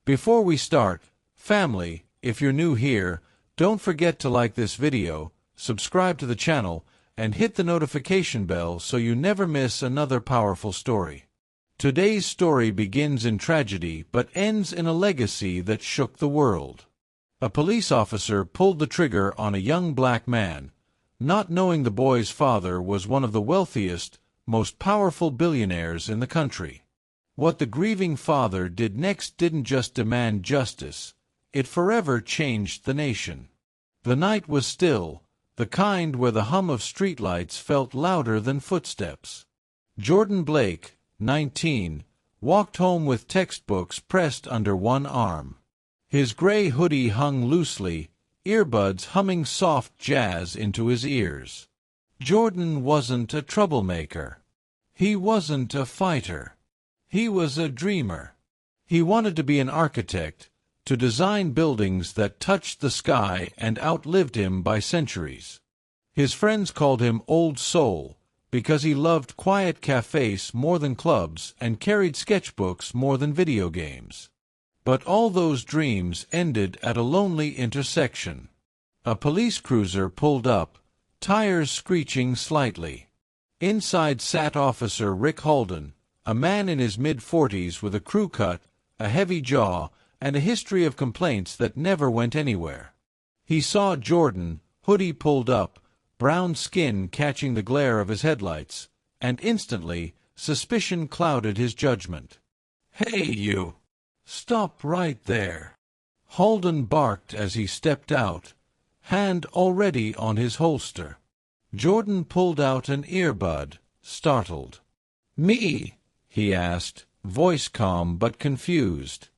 Before we start, family, if you're new here, don't forget to like this video, subscribe to the channel, and hit the notification bell so you never miss another powerful story. Today's story begins in tragedy but ends in a legacy that shook the world. A police officer pulled the trigger on a young black man, not knowing the boy's father was one of the wealthiest, most powerful billionaires in the country. What the grieving father did next didn't just demand justice, it forever changed the nation. The night was still, the kind where the hum of streetlights felt louder than footsteps. Jordan Blake, 19, walked home with textbooks pressed under one arm. His gray hoodie hung loosely, earbuds humming soft jazz into his ears. Jordan wasn't a troublemaker. He wasn't a fighter. He was a dreamer. He wanted to be an architect, to design buildings that touched the sky and outlived him by centuries. His friends called him Old Soul because he loved quiet cafes more than clubs and carried sketchbooks more than video games. But all those dreams ended at a lonely intersection. A police cruiser pulled up, tires screeching slightly. Inside sat Officer Rick Holden, a man in his mid-40s with a crew cut, a heavy jaw, and a history of complaints that never went anywhere. He saw Jordan, hoodie pulled up, brown skin catching the glare of his headlights, and instantly, suspicion clouded his judgment. "Hey, you! Stop right there!" Holden barked as he stepped out, hand already on his holster. Jordan pulled out an earbud, startled. "Me?" he asked, voice calm but confused.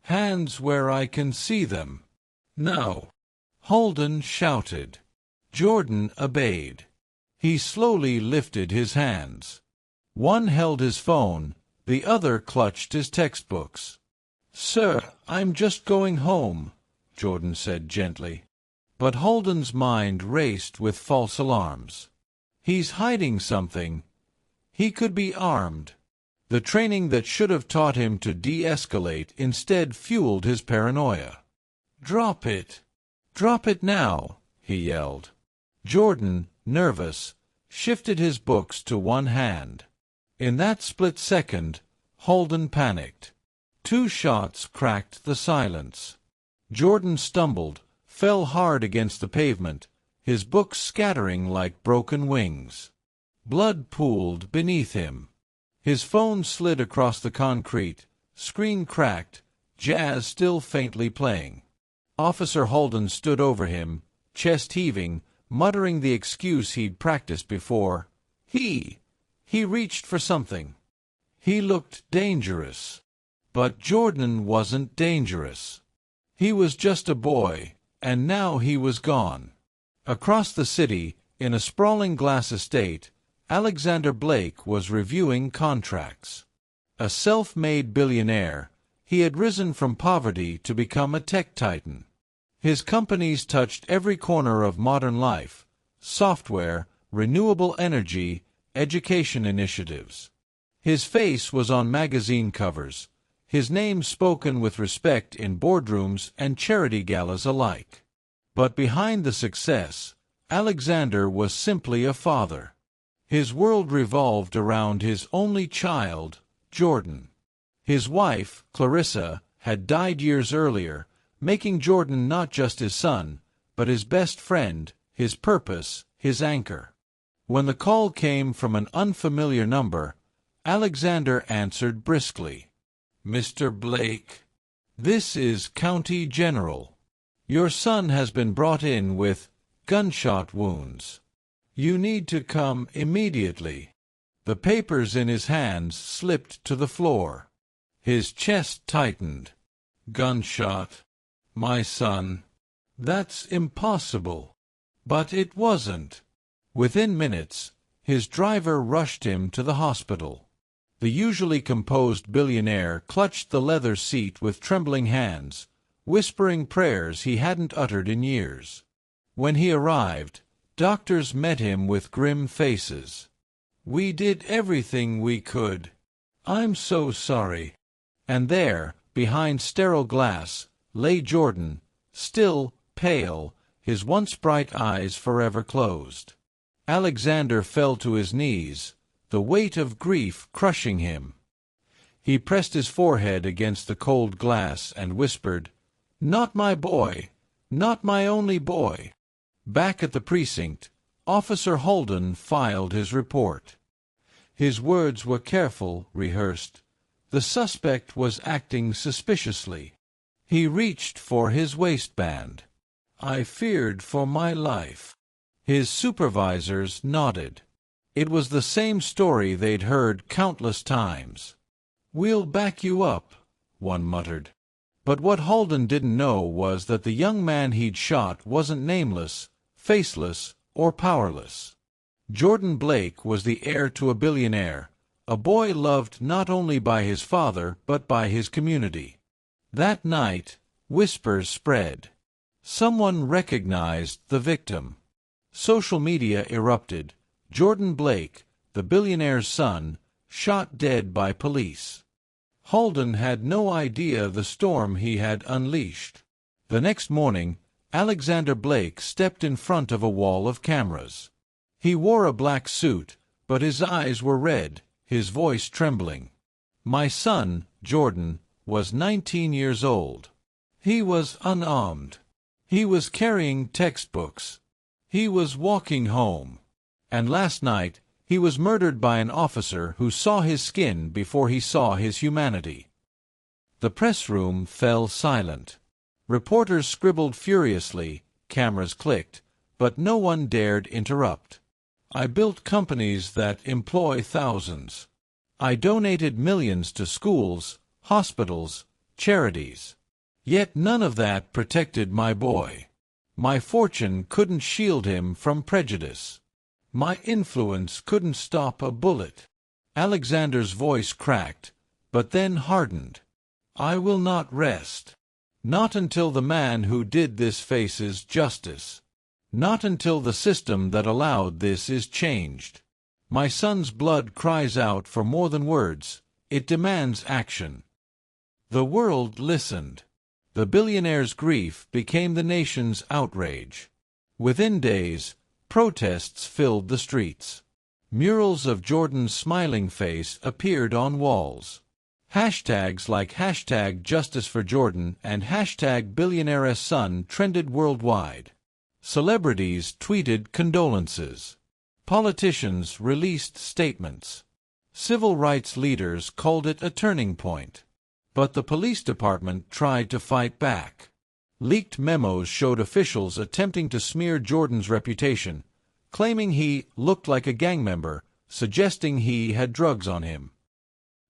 "Hands where I can see them." "No!" Holden shouted. Jordan obeyed. He slowly lifted his hands. One held his phone, the other clutched his textbooks. "Sir, I'm just going home," Jordan said gently. But Holden's mind raced with false alarms. He's hiding something. He could be armed. The training that should have taught him to de-escalate instead fueled his paranoia. "Drop it! Drop it now!" he yelled. Jordan, nervous, shifted his books to one hand. In that split second, Holden panicked. Two shots cracked the silence. Jordan stumbled, fell hard against the pavement, his books scattering like broken wings. Blood pooled beneath him. His phone slid across the concrete, screen cracked, jazz still faintly playing. Officer Holden stood over him, chest heaving, muttering the excuse he'd practiced before. He reached for something. He looked dangerous. But Jordan wasn't dangerous. He was just a boy, and now he was gone. Across the city, in a sprawling glass estate, Alexander Blake was reviewing contracts. A self-made billionaire, he had risen from poverty to become a tech titan. His companies touched every corner of modern life: software, renewable energy, education initiatives. His face was on magazine covers, his name spoken with respect in boardrooms and charity galas alike. But behind the success, Alexander was simply a father. His world revolved around his only child, Jordan. His wife, Clarissa, had died years earlier, making Jordan not just his son, but his best friend, his purpose, his anchor. When the call came from an unfamiliar number, Alexander answered briskly. "Mr. Blake, this is County General. Your son has been brought in with gunshot wounds. You need to come immediately." The papers in his hands slipped to the floor. His chest tightened. "Gunshot? My son? That's impossible." But it wasn't. Within minutes, his driver rushed him to the hospital. The usually composed billionaire clutched the leather seat with trembling hands, whispering prayers he hadn't uttered in years. When he arrived, doctors met him with grim faces. "We did everything we could. I'm so sorry." And there, behind sterile glass, lay Jordan, still, pale, his once bright eyes forever closed. Alexander fell to his knees, the weight of grief crushing him. He pressed his forehead against the cold glass and whispered, "Not my boy, not my only boy." Back at the precinct, Officer Holden filed his report. His words were careful, rehearsed. The suspect was acting suspiciously. He reached for his waistband. "I feared for my life." His supervisors nodded. It was the same story they'd heard countless times. "We'll back you up," one muttered. But what Holden didn't know was that the young man he'd shot wasn't nameless, faceless, or powerless. Jordan Blake was the heir to a billionaire, a boy loved not only by his father but by his community. That night, whispers spread. Someone recognized the victim. Social media erupted. Jordan Blake, the billionaire's son, shot dead by police. Holden had no idea the storm he had unleashed. The next morning, Alexander Blake stepped in front of a wall of cameras. He wore a black suit, but his eyes were red, his voice trembling. My son, Jordan, was 19 years old. He was unarmed. He was carrying textbooks. He was walking home. And last night, he was murdered by an officer who saw his skin before he saw his humanity. The press room fell silent. Reporters scribbled furiously, cameras clicked, but no one dared interrupt. I built companies that employ thousands. I donated millions to schools, hospitals, charities. Yet none of that protected my boy. My fortune couldn't shield him from prejudice. My influence couldn't stop a bullet. Alexander's voice cracked, but then hardened. I will not rest. Not until the man who did this faces justice. Not until the system that allowed this is changed. My son's blood cries out for more than words. It demands action. The world listened. The billionaire's grief became the nation's outrage. Within days, protests filled the streets. Murals of Jordan's smiling face appeared on walls. Hashtags like #JusticeForJordan and #BillionaireSon trended worldwide. Celebrities tweeted condolences. Politicians released statements. Civil rights leaders called it a turning point. But the police department tried to fight back. Leaked memos showed officials attempting to smear Jordan's reputation, claiming he looked like a gang member, suggesting he had drugs on him.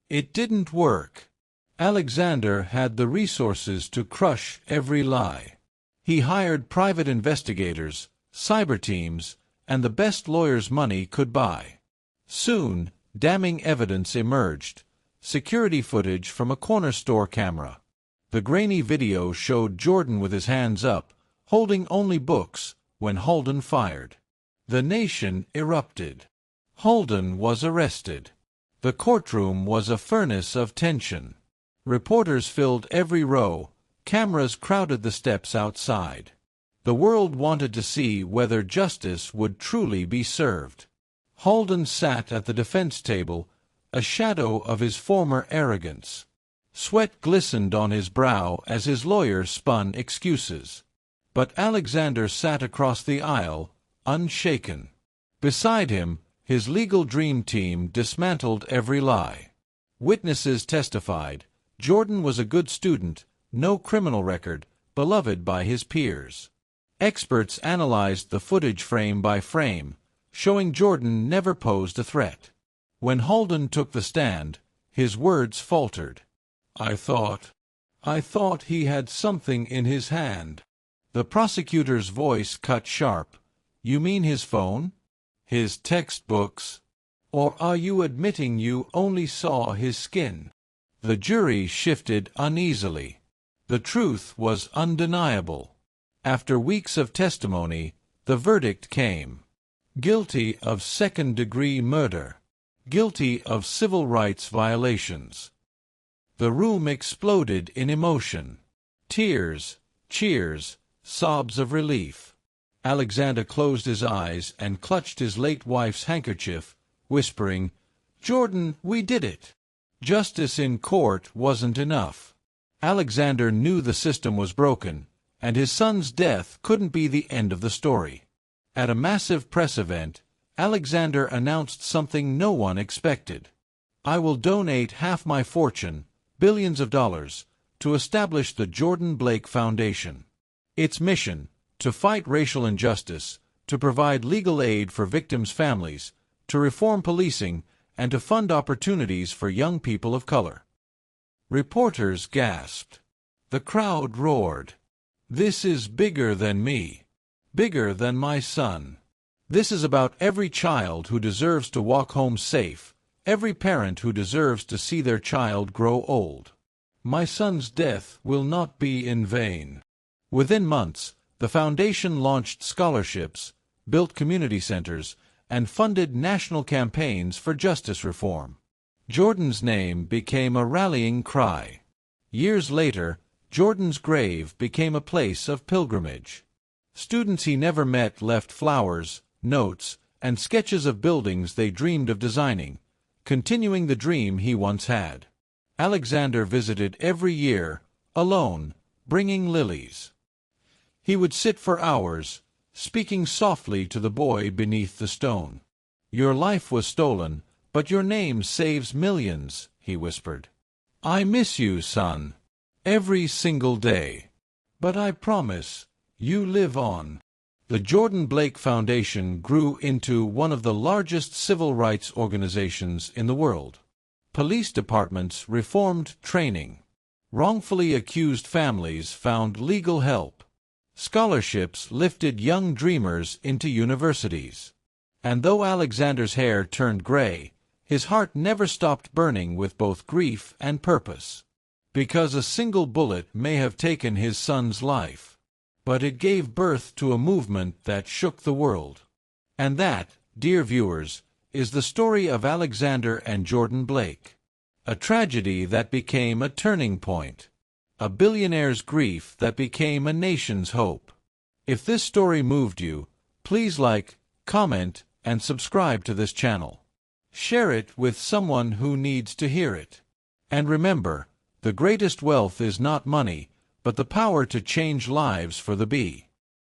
It didn't work. Alexander had the resources to crush every lie. He hired private investigators, cyber teams, and the best lawyers money could buy. Soon, damning evidence emerged. Security footage from a corner store camera. The grainy video showed Jordan with his hands up, holding only books, when Holden fired. The nation erupted. Holden was arrested. The courtroom was a furnace of tension. Reporters filled every row. Cameras crowded the steps outside. The world wanted to see whether justice would truly be served. Holden sat at the defense table, a shadow of his former arrogance. Sweat glistened on his brow as his lawyer spun excuses. But Alexander sat across the aisle, unshaken. Beside him, his legal dream team dismantled every lie. Witnesses testified. Jordan was a good student, no criminal record, beloved by his peers. Experts analyzed the footage frame by frame, showing Jordan never posed a threat. When Holden took the stand, his words faltered. I thought he had something in his hand." The prosecutor's voice cut sharp. "You mean his phone? His textbooks? Or are you admitting you only saw his skin?" The jury shifted uneasily. The truth was undeniable. After weeks of testimony, the verdict came. Guilty of second-degree murder. Guilty of civil rights violations. The room exploded in emotion. Tears, cheers, sobs of relief. Alexander closed his eyes and clutched his late wife's handkerchief, whispering, "Jordan, we did it." Justice in court wasn't enough. Alexander knew the system was broken, and his son's death couldn't be the end of the story. At a massive press event, Alexander announced something no one expected. "I will donate half my fortune, billions of dollars, to establish the Jordan Blake Foundation. Its mission, to fight racial injustice, to provide legal aid for victims' families, to reform policing, and to fund opportunities for young people of color." Reporters gasped. The crowd roared. "This is bigger than me. Bigger than my son. This is about every child who deserves to walk home safe, every parent who deserves to see their child grow old. My son's death will not be in vain." Within months, the foundation launched scholarships, built community centers, and funded national campaigns for justice reform. Jordan's name became a rallying cry. Years later, Jordan's grave became a place of pilgrimage. Students he never met left flowers, notes, and sketches of buildings they dreamed of designing, continuing the dream he once had. Alexander visited every year, alone, bringing lilies. He would sit for hours, speaking softly to the boy beneath the stone. "Your life was stolen, but your name saves millions," he whispered. "I miss you, son, every single day. But I promise, you live on." The Jordan Blake Foundation grew into one of the largest civil rights organizations in the world. Police departments reformed training. Wrongfully accused families found legal help. Scholarships lifted young dreamers into universities. And though Alexander's hair turned gray, his heart never stopped burning with both grief and purpose. Because a single bullet may have taken his son's life, but it gave birth to a movement that shook the world. And that, dear viewers, is the story of Alexander and Jordan Blake. A tragedy that became a turning point. A billionaire's grief that became a nation's hope. If this story moved you, please like, comment, and subscribe to this channel. Share it with someone who needs to hear it. And remember, the greatest wealth is not money, but the power to change lives for the be.